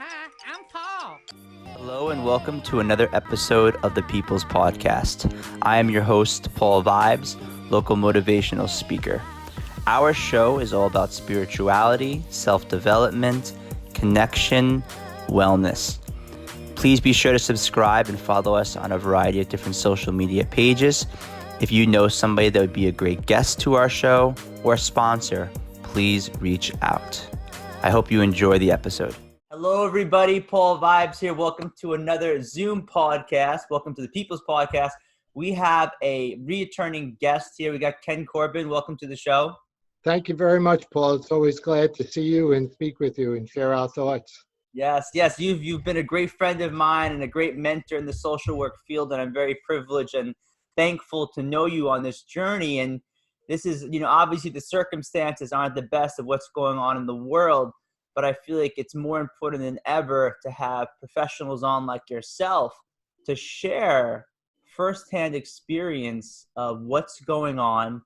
Hi, I'm Paul. Hello and welcome to another episode of the People's Podcast. I am your host, Paul Vibes, local motivational speaker. Our show is all about spirituality, self-development, connection, wellness. Please be sure to subscribe and follow us on a variety of different social media pages. If you know somebody that would be a great guest to our show or sponsor, please reach out. I hope you enjoy the episode. Hello, everybody. Paul Vibes here. Welcome to another Zoom podcast. Welcome to the People's Podcast. We have a returning guest here. We got Ken Corbin. Welcome to the show. Thank you very much, Paul. It's always glad to see you and speak with you and share our thoughts. Yes. You've been a great friend of mine and a great mentor in the social work field, and I'm very privileged and thankful to know you on this journey. And this is, obviously the circumstances aren't the best of what's going on in the world, but I feel like it's more important than ever to have professionals on like yourself to share firsthand experience of what's going on,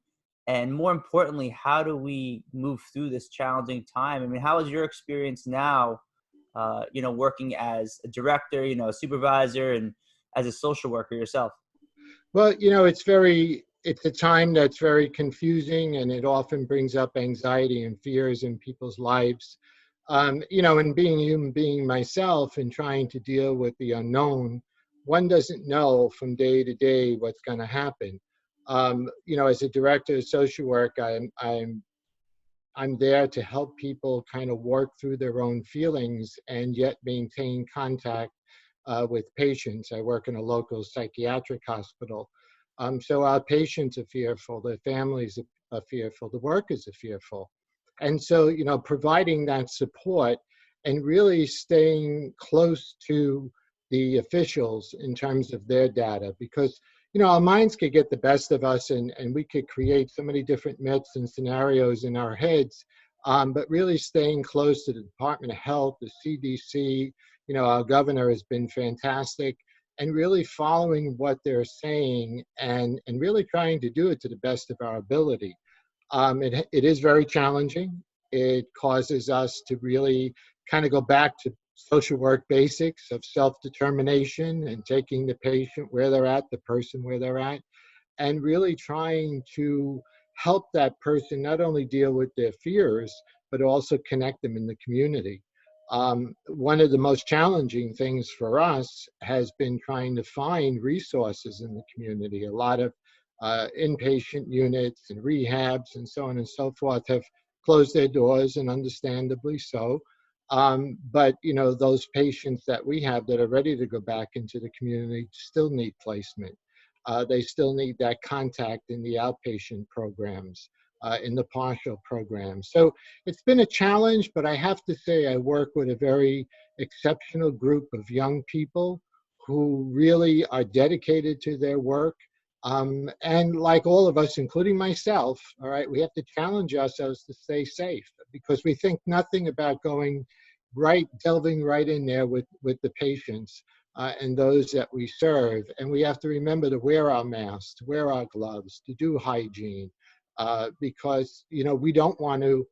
and more importantly, how do we move through this challenging time? I mean, how is your experience now, working as a director, a supervisor, and as a social worker yourself? Well, it's a time that's very confusing, and it often brings up anxiety and fears in people's lives. And being a human being myself and trying to deal with the unknown, one doesn't know from day to day what's going to happen. As a director of social work, I'm there to help people kind of work through their own feelings and yet maintain contact with patients. I work in a local psychiatric hospital. So our patients are fearful, their families are fearful, the workers are fearful. And so, providing that support and really staying close to the officials in terms of their data, because, our minds could get the best of us and we could create so many different myths and scenarios in our heads, but really staying close to the Department of Health, the CDC, our governor has been fantastic, and really following what they're saying and really trying to do it to the best of our ability. It is very challenging. It causes us to really kind of go back to social work basics of self-determination and taking the patient where they're at, the person where they're at, and really trying to help that person not only deal with their fears, but also connect them in the community. One of the most challenging things for us has been trying to find resources in the community. A lot of inpatient units and rehabs and so on and so forth have closed their doors, and understandably so. But those patients that we have that are ready to go back into the community still need placement. They still need that contact in the outpatient programs, in the partial programs. So it's been a challenge, but I have to say I work with a very exceptional group of young people who really are dedicated to their work. And like all of us, including myself, all right, we have to challenge ourselves to stay safe, because we think nothing about delving right in there with the patients and those that we serve. And we have to remember to wear our masks, to wear our gloves, to do hygiene, because, we don't want to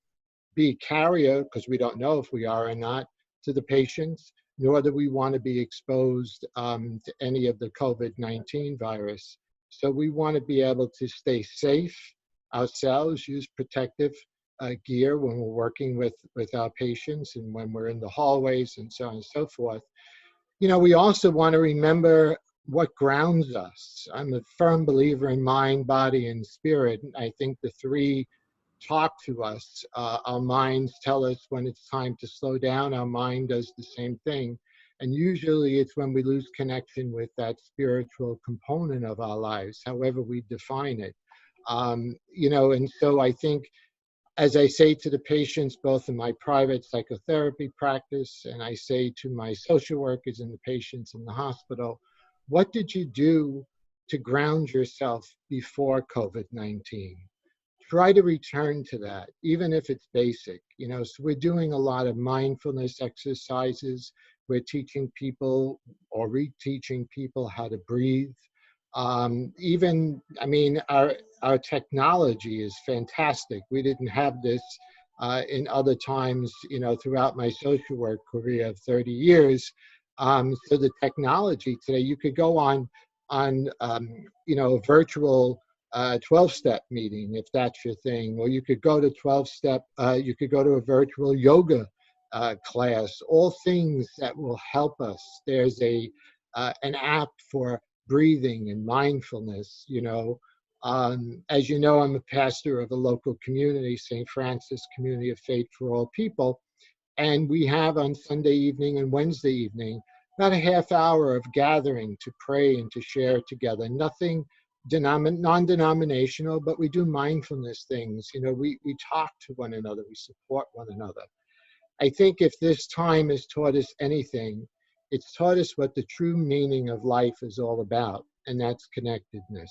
be carrier, because we don't know if we are or not, to the patients, nor do we want to be exposed to any of the COVID-19 virus. So we want to be able to stay safe ourselves, use protective gear when we're working with our patients and when we're in the hallways and so on and so forth. We also want to remember what grounds us. I'm a firm believer in mind, body, and spirit. I think the three talk to us. Our minds tell us when it's time to slow down. Our mind does the same thing. And usually it's when we lose connection with that spiritual component of our lives, however we define it. And so I think, as I say to the patients, both in my private psychotherapy practice, and I say to my social workers and the patients in the hospital, what did you do to ground yourself before COVID-19? Try to return to that, even if it's basic. So we're doing a lot of mindfulness exercises. We're teaching people or reteaching people how to breathe. Our technology is fantastic. We didn't have this in other times, throughout my social work career of 30 years. So the technology today, you could go on a virtual 12-step meeting, if that's your thing, or you could go to you could go to a virtual yoga class, all things that will help us. There's an app for breathing and mindfulness. As you know, I'm a pastor of a local community, St. Francis Community of Faith for All People, and we have on Sunday evening and Wednesday evening about a half hour of gathering to pray and to share together. Nothing non-denominational, but we do mindfulness things. We talk to one another, we support one another. I think if this time has taught us anything, it's taught us what the true meaning of life is all about, and that's connectedness.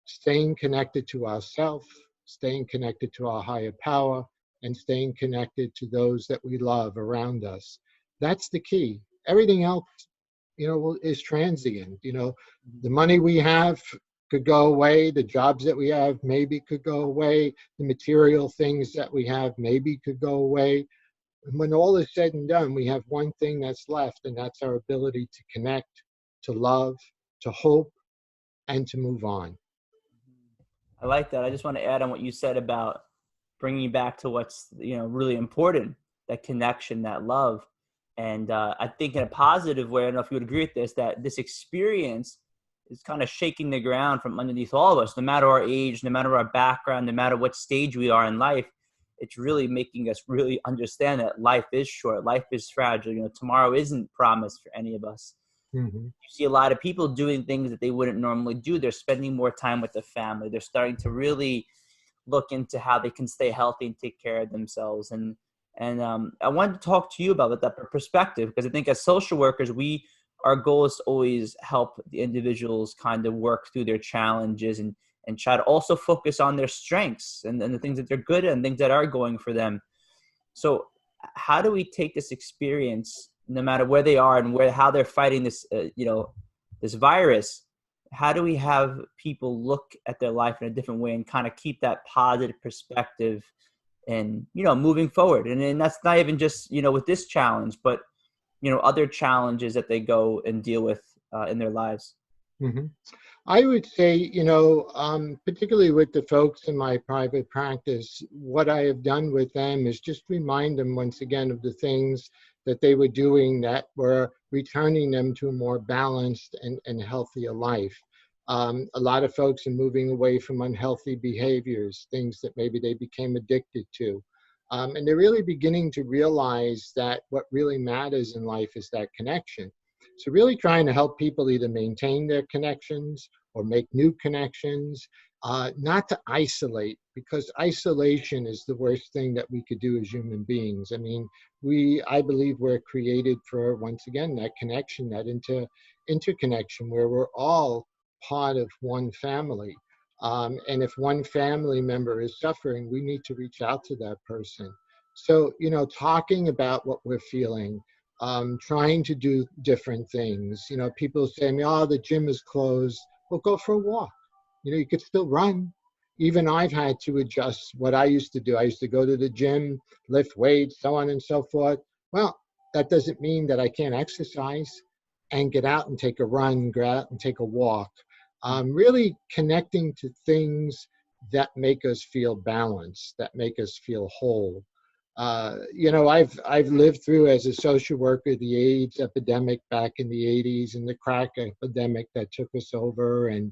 Staying connected to ourselves, staying connected to our higher power, and staying connected to those that we love around us. That's the key. Everything else, is transient. The money we have could go away. The jobs that we have maybe could go away. The material things that we have maybe could go away. And when all is said and done, we have one thing that's left, and that's our ability to connect, to love, to hope, and to move on. I like that. I just want to add on what you said about bringing you back to what's really important, that connection, that love. And I think in a positive way, I don't know if you would agree with this, that this experience is kind of shaking the ground from underneath all of us, no matter our age, no matter our background, no matter what stage we are in life. It's really making us really understand that life is short, life is fragile. Tomorrow isn't promised for any of us. Mm-hmm. You see a lot of people doing things that they wouldn't normally do. They're spending more time with the family. They're starting to really look into how they can stay healthy and take care of themselves. And I wanted to talk to you about that perspective, because I think as social workers, our goal is to always help the individuals kind of work through their challenges and try to also focus on their strengths and the things that they're good at and things that are going for them. So how do we take this experience, no matter where they are and how they're fighting this, this virus? How do we have people look at their life in a different way and kind of keep that positive perspective and, moving forward? And that's not even just, with this challenge, but, other challenges that they go and deal with in their lives. Mm-hmm. I would say, particularly with the folks in my private practice, what I have done with them is just remind them once again of the things that they were doing that were returning them to a more balanced and healthier life. A lot of folks are moving away from unhealthy behaviors, things that maybe they became addicted to. And they're really beginning to realize that what really matters in life is that connection. So really trying to help people either maintain their connections or make new connections, not to isolate, because isolation is the worst thing that we could do as human beings. I mean, I believe we're created for, once again, that connection, that interconnection where we're all part of one family. And if one family member is suffering, we need to reach out to that person. So, talking about what we're feeling, trying to do different things. People say to me, oh, the gym is closed. Well, go for a walk. You could still run. Even I've had to adjust what I used to do. I used to go to the gym, lift weights, so on and so forth. Well, that doesn't mean that I can't exercise and get out and take a run, go out and take a walk. Really connecting to things that make us feel balanced, that make us feel whole. I've lived through, as a social worker, the AIDS epidemic back in the 80s and the crack epidemic that took us over. And,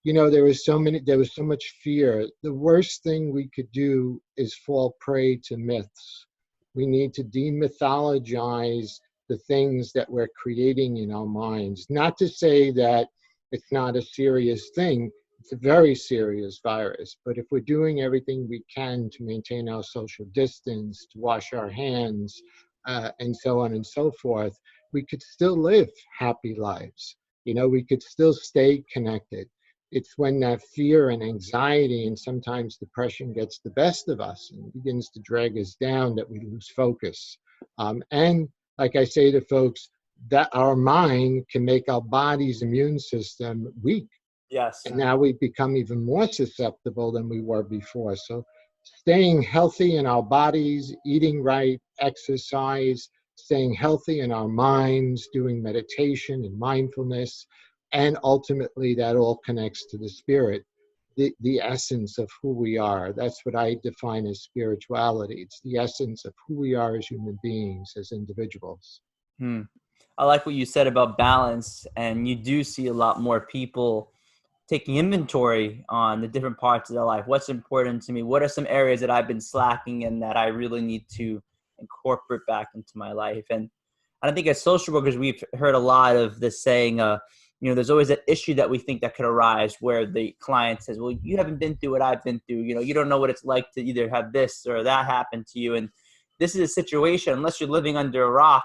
there was so much fear. The worst thing we could do is fall prey to myths. We need to demythologize the things that we're creating in our minds. Not to say that it's not a serious thing. It's a very serious virus, but if we're doing everything we can to maintain our social distance, to wash our hands, and so on and so forth, we could still live happy lives. We could still stay connected. It's when that fear and anxiety and sometimes depression gets the best of us and begins to drag us down that we lose focus. And like I say to folks, that our mind can make our body's immune system weak. Yes. And now we become even more susceptible than we were before. So staying healthy in our bodies, eating right, exercise, staying healthy in our minds, doing meditation and mindfulness, and ultimately that all connects to the spirit, the essence of who we are. That's what I define as spirituality. It's the essence of who we are as human beings, as individuals. I like what you said about balance, and you do see a lot more people taking inventory on the different parts of their life. What's important to me? What are some areas that I've been slacking in that I really need to incorporate back into my life? And I think as social workers, we've heard a lot of this saying, there's always that issue that we think that could arise where the client says, well, you haven't been through what I've been through. You don't know what it's like to either have this or that happen to you. And this is a situation, unless you're living under a rock,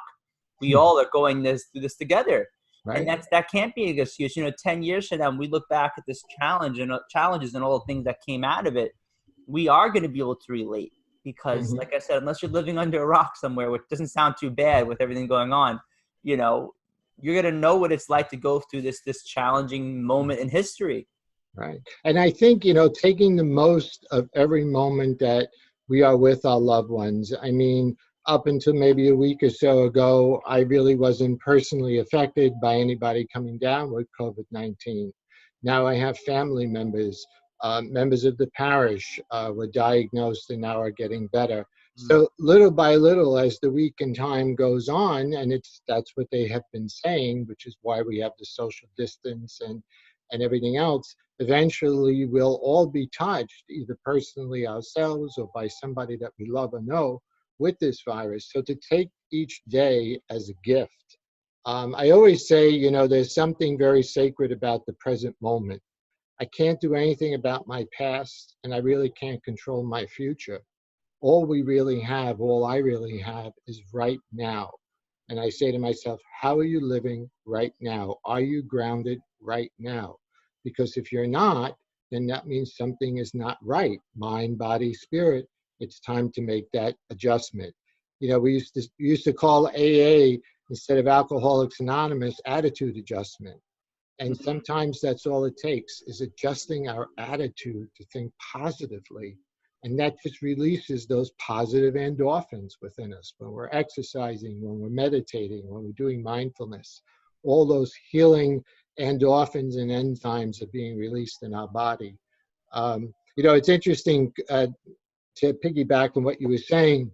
we all are going through this together. Right. And that can't be an excuse. 10 years from now, when we look back at this challenges and all the things that came out of it, we are going to be able to relate because, like I said, unless you're living under a rock somewhere, which doesn't sound too bad with everything going on, you're going to know what it's like to go through this challenging moment in history. Right. And I think, taking the most of every moment that we are with our loved ones. I mean, up until maybe a week or so ago, I really wasn't personally affected by anybody coming down with COVID-19. Now I have family members, members of the parish were diagnosed and now are getting better. So little by little, as the week and time goes on, and that's what they have been saying, which is why we have the social distance and everything else, eventually we'll all be touched, either personally ourselves or by somebody that we love or know, with this virus. So to take each day as a gift. I always say, there's something very sacred about the present moment. I can't do anything about my past, and I really can't control my future. All I really have is right now. And I say to myself, how are you living right now? Are you grounded right now? Because if you're not, then that means something is not right. Mind, body, spirit. It's time to make that adjustment. We used to call AA, instead of Alcoholics Anonymous, attitude adjustment. And sometimes that's all it takes, is adjusting our attitude to think positively. And that just releases those positive endorphins within us when we're exercising, when we're meditating, when we're doing mindfulness. All those healing endorphins and enzymes are being released in our body. It's interesting to piggyback on what you were saying.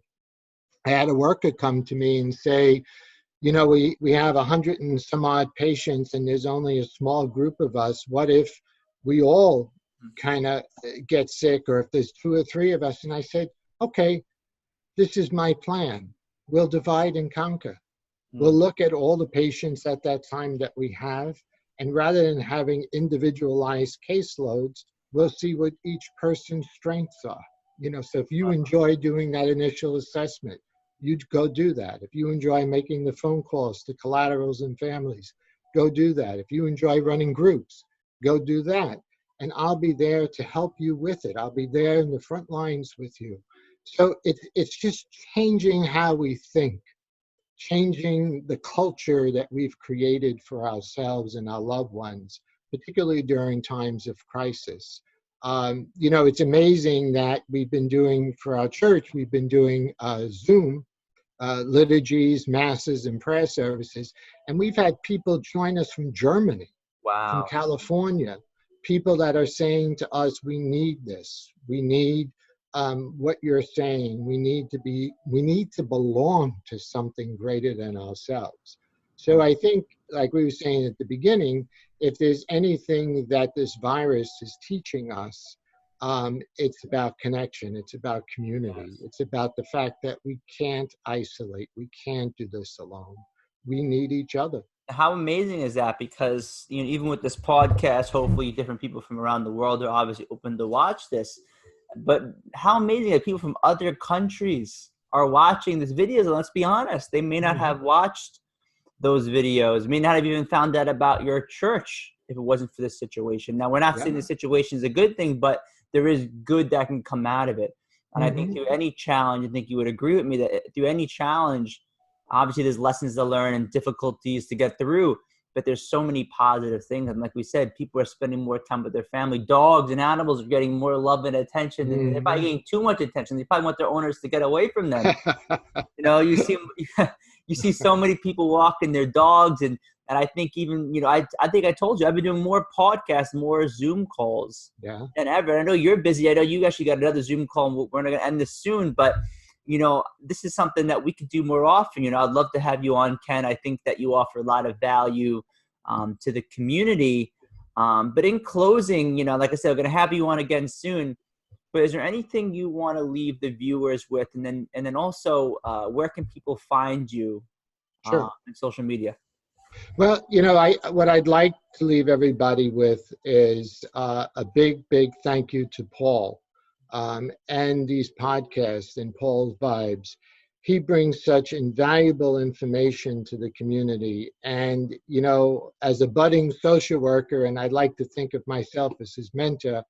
I had a worker come to me and say, we have 100 and some odd patients and there's only a small group of us. What if we all kind of get sick, or if there's 2 or 3 of us? And I said, okay, this is my plan. We'll divide and conquer. We'll look at all the patients at that time that we have, and rather than having individualized caseloads, we'll see what each person's strengths are. So if you enjoy doing that initial assessment, you'd go do that. If you enjoy making the phone calls to collaterals and families, go do that. If you enjoy running groups, go do that. And I'll be there to help you with it. I'll be there in the front lines with you. So it's just changing how we think, changing the culture that we've created for ourselves and our loved ones, particularly during times of crisis. It's amazing that we've been doing, for our church, we've been doing Zoom liturgies, masses, and prayer services. And we've had people join us from Germany, from California, people that are saying to us, we need this. We need what you're saying. We need to belong to something greater than ourselves. So I think, like we were saying at the beginning, if there's anything that this virus is teaching us, it's about connection. It's about community. It's about the fact that we can't isolate. We can't do this alone. We need each other. How amazing is that? Because even with this podcast, hopefully different people from around the world are obviously open to watch this. But how amazing that people from other countries are watching these videos. And let's be honest, they may not have watched those videos, may not have even found out about your church if it wasn't for this situation. Now, we're not saying the situation is a good thing, but there is good that can come out of it. And I think through any challenge, I think you would agree with me that through any challenge, obviously there's lessons to learn and difficulties to get through. but there's so many positive things. And like we said, people are spending more time with their family. Dogs and animals are getting more love and attention, and they're probably getting too much attention. They probably want their owners to get away from them. You see, you see so many people walking their dogs, and I think even, I think I told you, I've been doing more podcasts, more Zoom calls than ever. I know you're busy. I know you actually got another Zoom call, and we're not going to end this soon, but this is something that we could do more often. I'd love to have you on, Ken. I think that you offer a lot of value to the community. But in closing, like I said, we're going to have you on again soon. But is there anything you want to leave the viewers with? And then also, where can people find you on social media? Well, what I'd like to leave everybody with is a big, big thank you to Paul and these podcasts and Paul's Vibes. He brings such invaluable information to the community. And, as a budding social worker, and I'd like to think of myself as his mentor,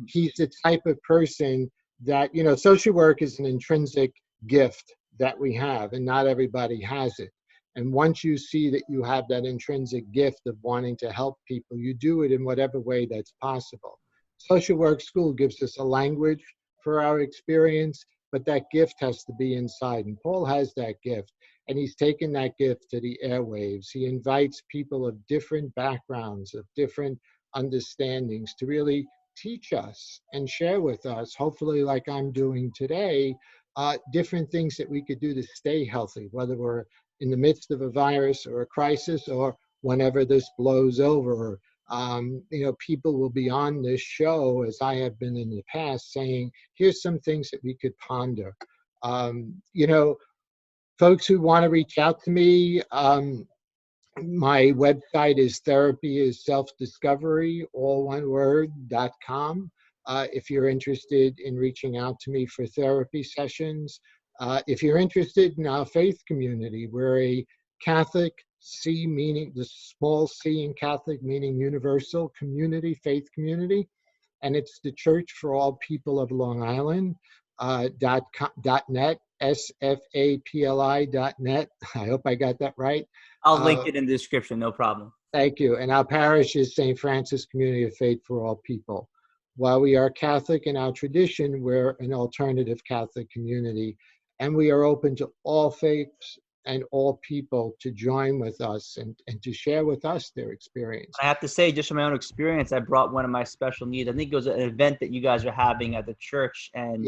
he's the type of person that, social work is an intrinsic gift that we have, and not everybody has it. And once you see that you have that intrinsic gift of wanting to help people, you do it in whatever way that's possible. Social work school gives us a language for our experience, but that gift has to be inside. And Paul has that gift, and he's taken that gift to the airwaves. He invites people of different backgrounds, of different understandings to really teach us and share with us, hopefully like I'm doing today, different things that we could do to stay healthy, whether we're in the midst of a virus or a crisis or whenever this blows over. People will be on this show, as I have been in the past, saying, here's some things that we could ponder. Folks who want to reach out to me, my website is therapyisselfdiscovery, all one word.com. If you're interested in reaching out to me for therapy sessions, if you're interested in our faith community, we're a Catholic, C meaning the small c in Catholic, meaning universal community, faith community, and it's the Church for All People of Long Island, .net, SFAPLI.net. I hope I got that right. I'll link it in the description, no problem. Thank you. And our parish is St. Francis Community of Faith for All People. While we are Catholic in our tradition, we're an alternative Catholic community, and we are open to all faiths and all people to join with us and to share with us their experience. I have to say, just from my own experience, I brought one of my special needs. I think it was an event that you guys were having at the church, and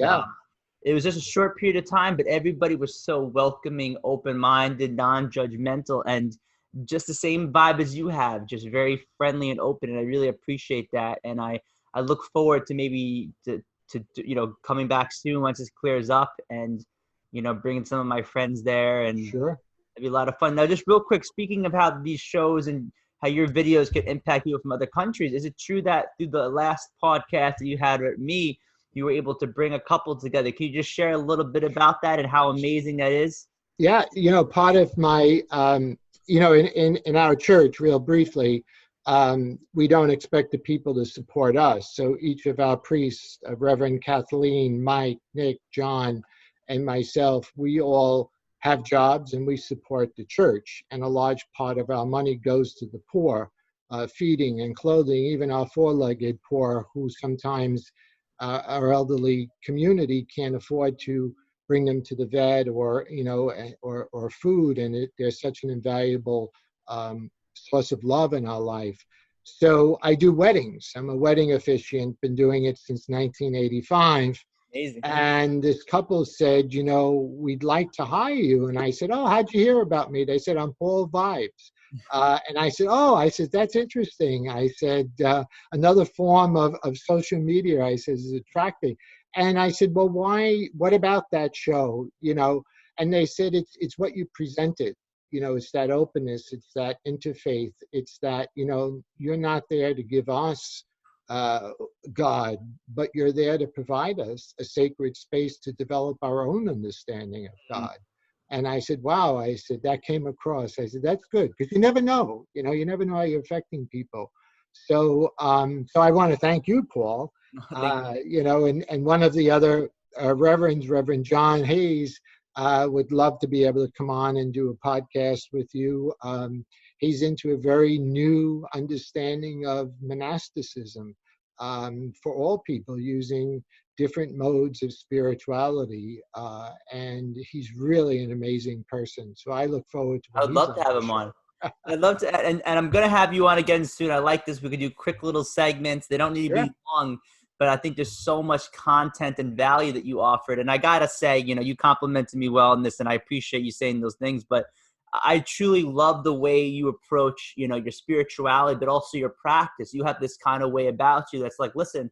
it was just a short period of time, but everybody was so welcoming, open-minded, non-judgmental, and just the same vibe as you have, just very friendly and open, and I really appreciate that. And I look forward to maybe to coming back soon once this clears up, and bringing some of my friends there, and it'd be a lot of fun. Now, just real quick, speaking of how these shows and how your videos can impact people from other countries, is it true that through the last podcast that you had with me, you were able to bring a couple together? Can you just share a little bit about that and how amazing that is? Yeah, part of my, in our church, real briefly, we don't expect the people to support us. So each of our priests, Reverend Kathleen, Mike, Nick, John, and myself, we all have jobs and we support the church. And a large part of our money goes to the poor, feeding and clothing, even our four-legged poor, who sometimes our elderly community can't afford to bring them to the vet or food. And there's such an invaluable source of love in our life. So I do weddings. I'm a wedding officiant, been doing it since 1985. Amazing. And this couple said, we'd like to hire you. And I said, oh, how'd you hear about me? They said, I'm Paul Vibes. And I said, that's interesting. I said, another form of social media, I said, is attracting. And I said, well, what about that show? And they said, it's what you presented. It's that openness, it's that interfaith, it's that, you're not there to give us God, but you're there to provide us a sacred space to develop our own understanding of God. And I said, wow, I said, that came across. I said, that's good, because you never know, you never know how you're affecting people. So I want to thank you, Paul. And one of the other reverends, Reverend John Hayes, would love to be able to come on and do a podcast with you. He's into a very new understanding of monasticism for all people, using different modes of spirituality. And he's really an amazing person. So I look forward to I when would he's love on to have the him on. show. I'd love to, and I'm going to have you on again soon. I like this. We could do quick little segments. They don't need to Yeah. be long, but I think there's so much content and value that you offered. And I got to say, you complimented me well on this, and I appreciate you saying those things, but I truly love the way you approach, your spirituality, but also your practice. You have this kind of way about you that's like, listen,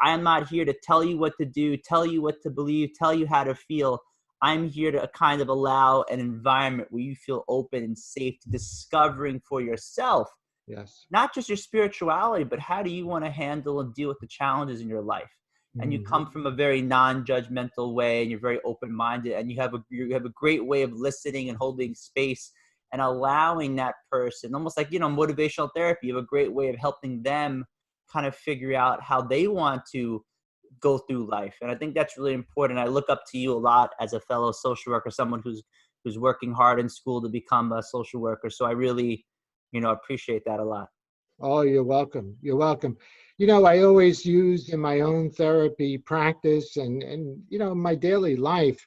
I am not here to tell you what to do, tell you what to believe, tell you how to feel. I'm here to kind of allow an environment where you feel open and safe to discovering for yourself, Yes. not just your spirituality, but how do you want to handle and deal with the challenges in your life. And you come from a very non-judgmental way, and you're very open-minded, and you have a great way of listening and holding space and allowing that person, almost like, motivational therapy. You have a great way of helping them kind of figure out how they want to go through life. And I think that's really important. I look up to you a lot as a fellow social worker, someone who's working hard in school to become a social worker. So I really, appreciate that a lot. Oh, you're welcome. You're welcome. I always use in my own therapy practice and my daily life.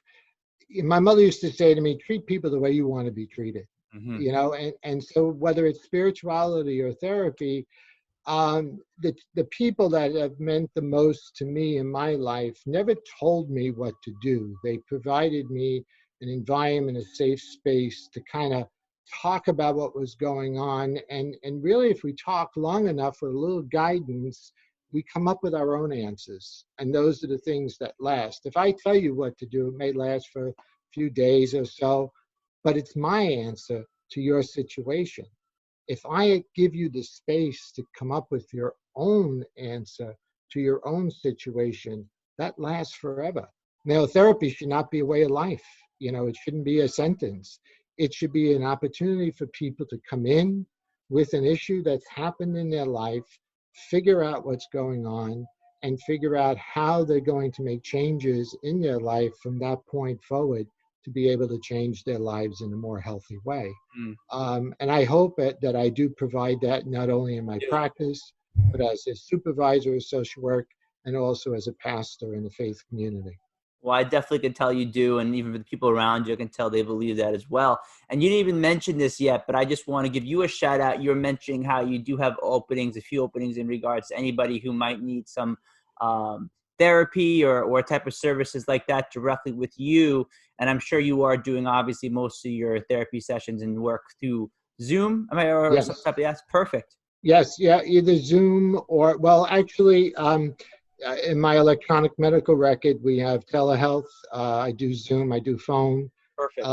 My mother used to say to me, treat people the way you want to be treated. And so whether it's spirituality or therapy, the people that have meant the most to me in my life never told me what to do. They provided me an environment, a safe space to kind of talk about what was going on. And really, if we talk long enough with a little guidance, we come up with our own answers. And those are the things that last. If I tell you what to do, it may last for a few days or so, but it's my answer to your situation. If I give you the space to come up with your own answer to your own situation, that lasts forever. Now, therapy should not be a way of life. It shouldn't be a sentence. It should be an opportunity for people to come in with an issue that's happened in their life, figure out what's going on, and figure out how they're going to make changes in their life from that point forward to be able to change their lives in a more healthy way. And I hope that I do provide that not only in my practice, but as a supervisor of social work and also as a pastor in the faith community. Well, I definitely can tell you do, and even for the people around you, I can tell they believe that as well. And you didn't even mention this yet, but I just want to give you a shout out. You're mentioning how you do have a few openings in regards to anybody who might need some therapy or type of services like that directly with you. And I'm sure you are doing, obviously, most of your therapy sessions and work through Zoom. Or Yes. some type of, yes, perfect. Yes, yeah, either Zoom or, well, actually, in my electronic medical record, we have telehealth. I do Zoom, I do phone. Perfect.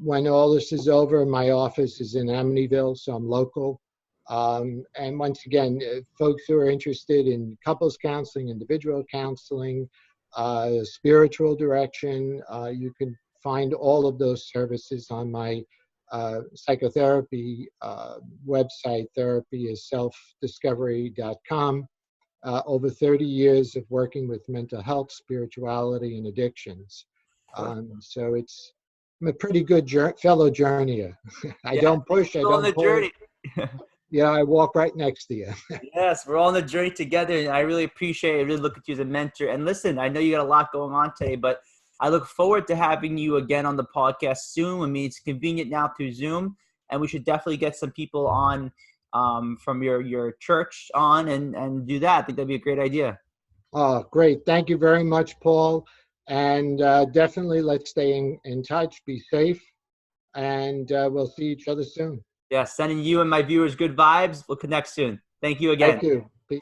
When all this is over, my office is in M.Div, so I'm local. And once again, folks who are interested in couples counseling, individual counseling, spiritual direction, you can find all of those services on my psychotherapy website. Therapy is selfdiscovery.com. Over 30 years of working with mental health, spirituality, and addictions. So I'm a pretty good fellow journeyer. I don't push, I We're on don't the pull. journey. Yeah, I walk right next to you. Yes, we're all on the journey together, and I really appreciate it. I really look at you as a mentor. And listen, I know you got a lot going on today, but I look forward to having you again on the podcast soon. I mean, it's convenient now through Zoom, and we should definitely get some people on from your church on and do that. I think that'd be a great idea. Oh, great. Thank you very much, Paul. And definitely let's stay in touch. Be safe. And we'll see each other soon. Yeah, sending you and my viewers good vibes. We'll connect soon. Thank you again. Thank you.